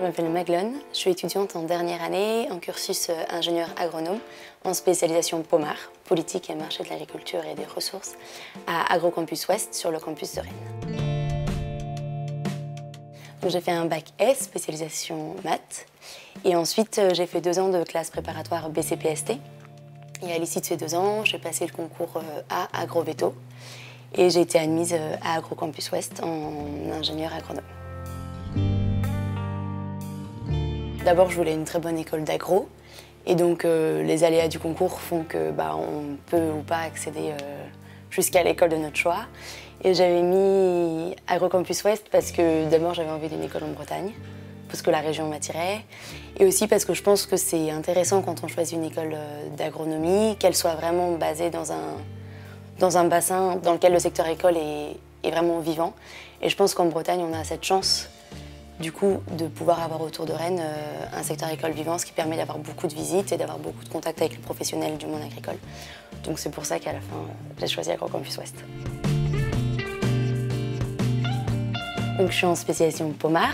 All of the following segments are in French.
Je m'appelle Maglone, je suis étudiante en dernière année en cursus ingénieur agronome en spécialisation POMAR, politique et marché de l'agriculture et des ressources, à Agrocampus Ouest sur le campus de Rennes. J'ai fait un bac S, spécialisation maths, et ensuite j'ai fait 2 ans de classe préparatoire BCPST. Et à l'issue de ces 2 ans, j'ai passé le concours à Agroveto et j'ai été admise à Agrocampus Ouest en ingénieur agronome. D'abord, je voulais une très bonne école d'agro, et donc les aléas du concours font que on peut ou pas accéder jusqu'à l'école de notre choix. Et j'avais mis Agrocampus Ouest parce que d'abord j'avais envie d'une école en Bretagne, parce que la région m'attirait, et aussi parce que je pense que c'est intéressant quand on choisit une école d'agronomie, qu'elle soit vraiment basée dans un bassin dans lequel le secteur école est vraiment vivant. Et je pense qu'en Bretagne, on a cette chance du coup de pouvoir avoir autour de Rennes un secteur école vivant, ce qui permet d'avoir beaucoup de visites et d'avoir beaucoup de contacts avec les professionnels du monde agricole. Donc c'est pour ça qu'à la fin, j'ai choisi Agrocampus Ouest. Donc je suis en spécialisation POMAR,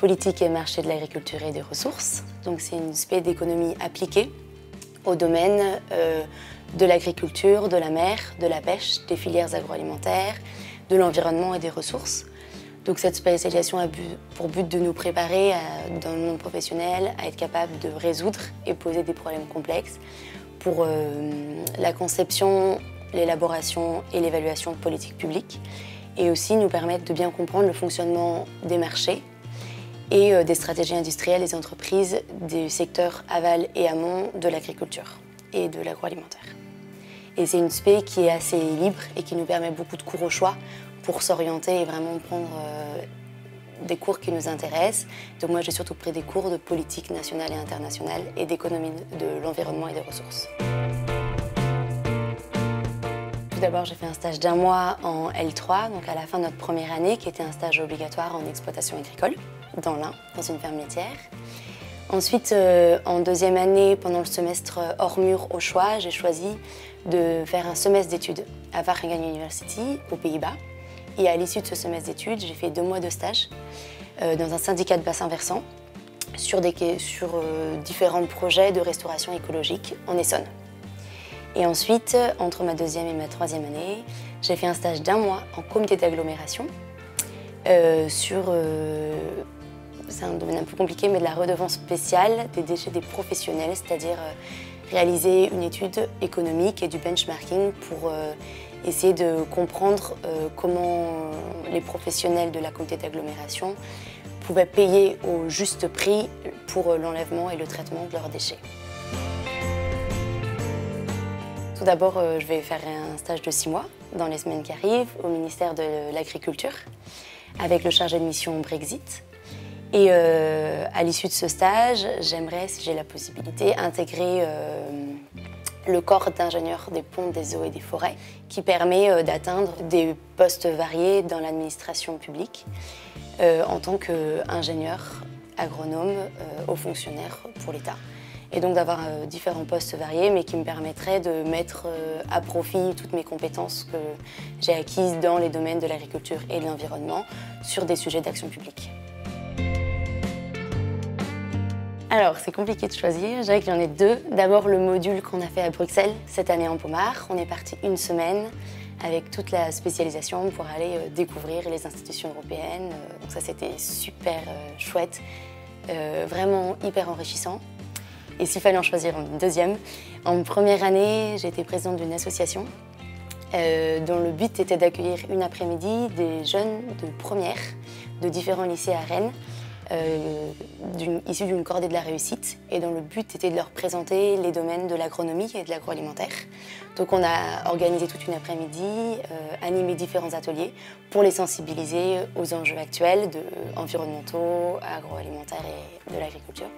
politique et marché de l'agriculture et des ressources. Donc c'est une spé d'économie appliquée au domaine de l'agriculture, de la mer, de la pêche, des filières agroalimentaires, de l'environnement et des ressources. Donc cette spécialisation a pour but de nous préparer dans le monde professionnel à être capable de résoudre et poser des problèmes complexes pour la conception, l'élaboration et l'évaluation de politiques publiques, et aussi nous permettre de bien comprendre le fonctionnement des marchés et des stratégies industrielles des entreprises du secteur aval et amont de l'agriculture et de l'agroalimentaire. Et c'est une spé qui est assez libre et qui nous permet beaucoup de cours au choix pour s'orienter et vraiment prendre des cours qui nous intéressent. Donc moi j'ai surtout pris des cours de politique nationale et internationale et d'économie de l'environnement et des ressources. Tout d'abord j'ai fait un stage d'1 mois en L3, donc à la fin de notre première année, qui était un stage obligatoire en exploitation agricole, dans l'Ain, dans une ferme laitière. Ensuite, en 2e année, pendant le semestre hors mur au choix, j'ai choisi de faire un semestre d'études à Wageningen University, aux Pays-Bas. Et à l'issue de ce semestre d'études, j'ai fait 2 mois de stage dans un syndicat de bassin versant sur différents projets de restauration écologique en Essonne. Et ensuite, entre ma 2e et ma 3e année, j'ai fait un stage d'1 mois en comité d'agglomération c'est un domaine un peu compliqué, mais de la redevance spéciale des déchets des professionnels, c'est-à-dire réaliser une étude économique et du benchmarking pour essayer de comprendre comment les professionnels de la communauté d'agglomération pouvaient payer au juste prix pour l'enlèvement et le traitement de leurs déchets. Tout d'abord, je vais faire un stage de 6 mois dans les semaines qui arrivent au ministère de l'Agriculture avec le chargé de mission Brexit. Et à l'issue de ce stage, j'aimerais, si j'ai la possibilité, intégrer le corps d'ingénieur des ponts, des eaux et des forêts, qui permet d'atteindre des postes variés dans l'administration publique en tant qu'ingénieur agronome haut fonctionnaire pour l'État. Et donc d'avoir différents postes variés, mais qui me permettraient de mettre à profit toutes mes compétences que j'ai acquises dans les domaines de l'agriculture et de l'environnement sur des sujets d'action publique. Alors, c'est compliqué de choisir, je dirais qu'il y en a 2. D'abord, le module qu'on a fait à Bruxelles cette année en POMAR. On est parti 1 semaine avec toute la spécialisation pour aller découvrir les institutions européennes. Donc ça, c'était super chouette, vraiment hyper enrichissant. Et s'il fallait en choisir une 2e, en première année, j'ai été présidente d'une association dont le but était d'accueillir une après-midi des jeunes de première de différents lycées à Rennes, issus d'une cordée de la réussite, et dont le but était de leur présenter les domaines de l'agronomie et de l'agroalimentaire. Donc on a organisé toute une après-midi, animé différents ateliers pour les sensibiliser aux enjeux actuels environnementaux, agroalimentaires et de l'agriculture.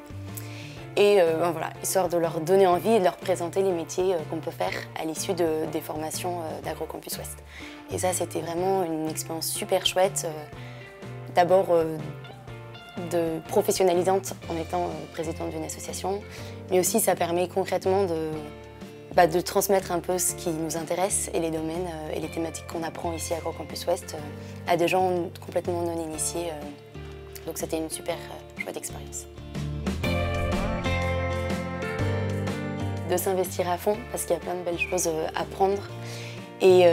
Et voilà, histoire de leur donner envie et de leur présenter les métiers qu'on peut faire à l'issue des formations d'Agrocampus Ouest. Et ça, c'était vraiment une expérience super chouette. D'abord de professionnalisante en étant présidente d'une association, mais aussi ça permet concrètement de transmettre un peu ce qui nous intéresse et les domaines et les thématiques qu'on apprend ici à Agrocampus Ouest à des gens complètement non initiés. Donc c'était une super chouette expérience. De s'investir à fond parce qu'il y a plein de belles choses à prendre. Et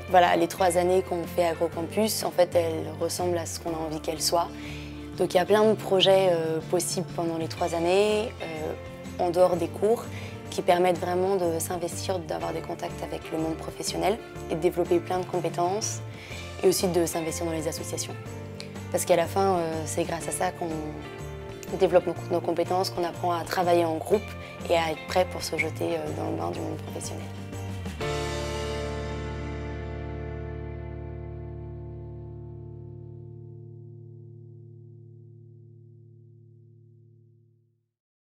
voilà, les 3 années qu'on fait Agrocampus, en fait, elles ressemblent à ce qu'on a envie qu'elles soient. Donc il y a plein de projets possibles pendant les 3 années, en dehors des cours, qui permettent vraiment de s'investir, d'avoir des contacts avec le monde professionnel et de développer plein de compétences et aussi de s'investir dans les associations. Parce qu'à la fin, c'est grâce à ça qu'on développe nos compétences, qu'on apprend à travailler en groupe et à être prêt pour se jeter dans le bain du monde professionnel.